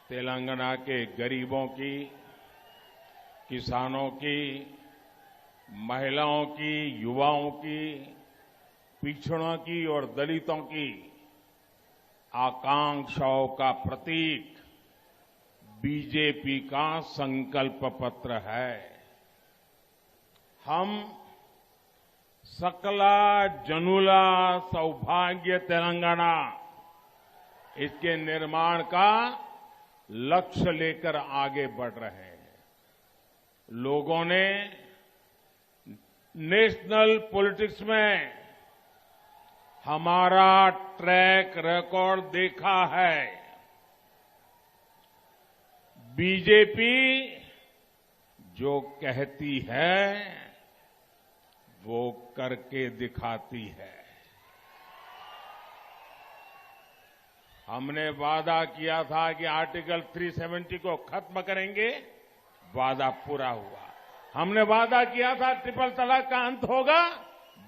तेलंगाना के गरीबों की, किसानों की, महिलाओं की, युवाओं की, पिछड़ों की और दलितों की आकांक्षाओं का प्रतीक बीजेपी का संकल्प पत्र है। हम सकला जनुला सौभाग्य तेलंगाना इसके निर्माण का लक्ष्य लेकर आगे बढ़ रहे हैं। लोगों ने नेशनल पॉलिटिक्स में हमारा ट्रैक रिकॉर्ड देखा है। बीजेपी जो कहती है वो करके दिखाती है। हमने वादा किया था कि आर्टिकल 370 को खत्म करेंगे, वादा पूरा हुआ। हमने वादा किया था ट्रिपल तलाक का अंत होगा,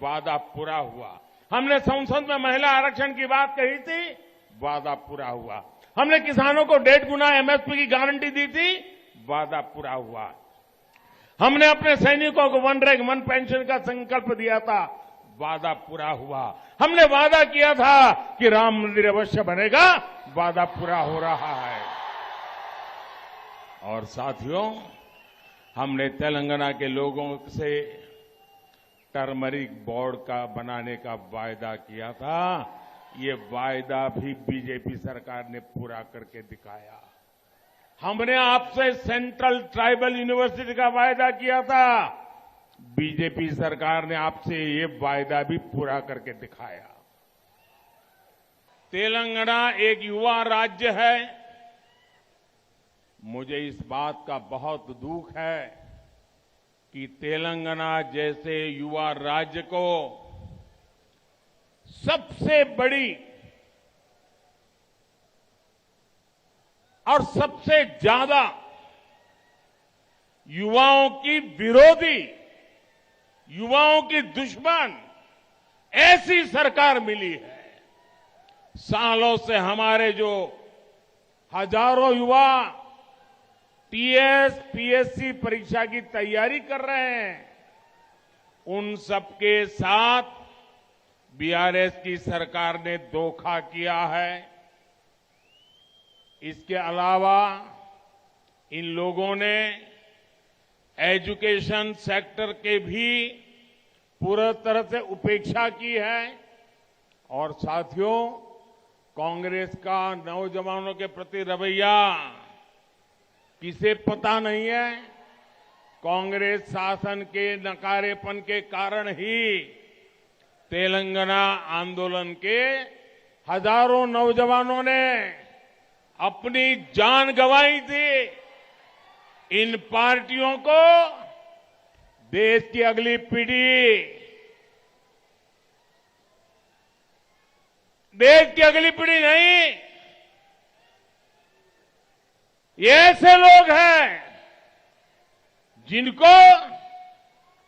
वादा पूरा हुआ। हमने संसद में महिला आरक्षण की बात कही थी, वादा पूरा हुआ। हमने किसानों को 1.5 गुना एमएसपी की गारंटी दी थी, वादा पूरा हुआ। हमने अपने सैनिकों को 1 रैंक 1 पेंशन का संकल्प दिया था, वादा पूरा हुआ। हमने वादा किया था कि राम मंदिर अवश्य बनेगा, वादा पूरा हो रहा है। और साथियों, हमने तेलंगाना के लोगों से टर्मरिक बोर्ड का बनाने का वायदा किया था। ये वायदा भी बीजेपी सरकार ने पूरा करके दिखाया। हमने आपसे सेंट्रल ट्राइबल यूनिवर्सिटी का वायदा किया था, बीजेपी सरकार ने आपसे ये वायदा भी पूरा करके दिखाया। तेलंगाना एक युवा राज्य है। मुझे इस बात का बहुत दुख है कि तेलंगाना जैसे युवा राज्य को सबसे बड़ी और सबसे ज्यादा युवाओं की विरोधी, युवाओं की दुश्मन ऐसी सरकार मिली है। सालों से हमारे जो हजारों युवा टीएस, पीएससी परीक्षा की तैयारी कर रहे हैं, उन सबके साथ बीआरएस की सरकार ने धोखा किया है। इसके अलावा इन लोगों ने एजुकेशन सेक्टर के भी पूरी तरह से उपेक्षा की है। और साथियों, कांग्रेस का नौजवानों के प्रति रवैया किसे पता नहीं है। कांग्रेस शासन के नकारेपन के कारण ही तेलंगाना आंदोलन के हजारों नौजवानों ने अपनी जान गंवाई थी। इन पार्टियों को देश की अगली पीढ़ी, देश की अगली पीढ़ी नहीं, ये ऐसे लोग हैं जिनको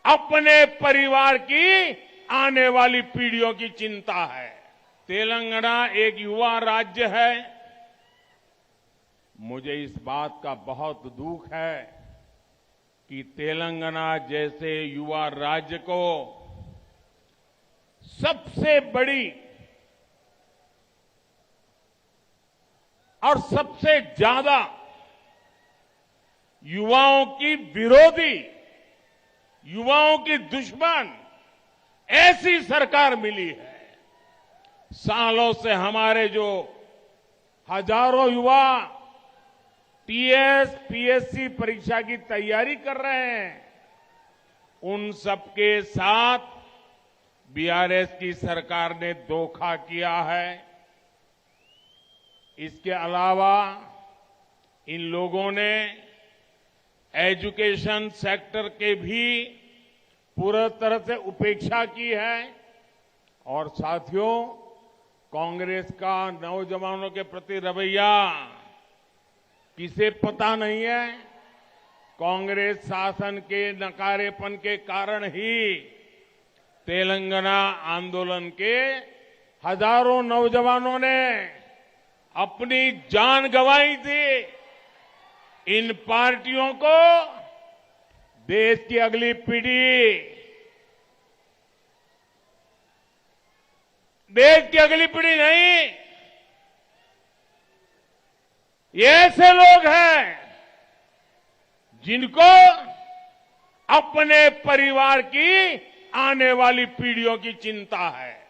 अपने परिवार की आने वाली पीढ़ियों की चिंता है। तेलंगाना एक युवा राज्य है। मुझे इस बात का बहुत दुख है कि तेलंगाना जैसे युवा राज्य को सबसे बड़ी और सबसे ज्यादा युवाओं की विरोधी, युवाओं की दुश्मन ऐसी सरकार मिली है। सालों से हमारे जो हजारों युवा टीएस, पीएससी परीक्षा की तैयारी कर रहे हैं, उन सबके साथ बीआरएस की सरकार ने धोखा किया है। इसके अलावा इन लोगों ने एजुकेशन सेक्टर के भी पूरी तरह से उपेक्षा की है। और साथियों, कांग्रेस का नौजवानों के प्रति रवैया किसे पता नहीं है। कांग्रेस शासन के नकारेपन के कारण ही तेलंगाना आंदोलन के हजारों नौजवानों ने अपनी जान गंवाई थी। इन पार्टियों को देश की अगली पीढ़ी, देश की अगली पीढ़ी नहीं, ये ऐसे लोग हैं जिनको अपने परिवार की आने वाली पीढ़ियों की चिंता है।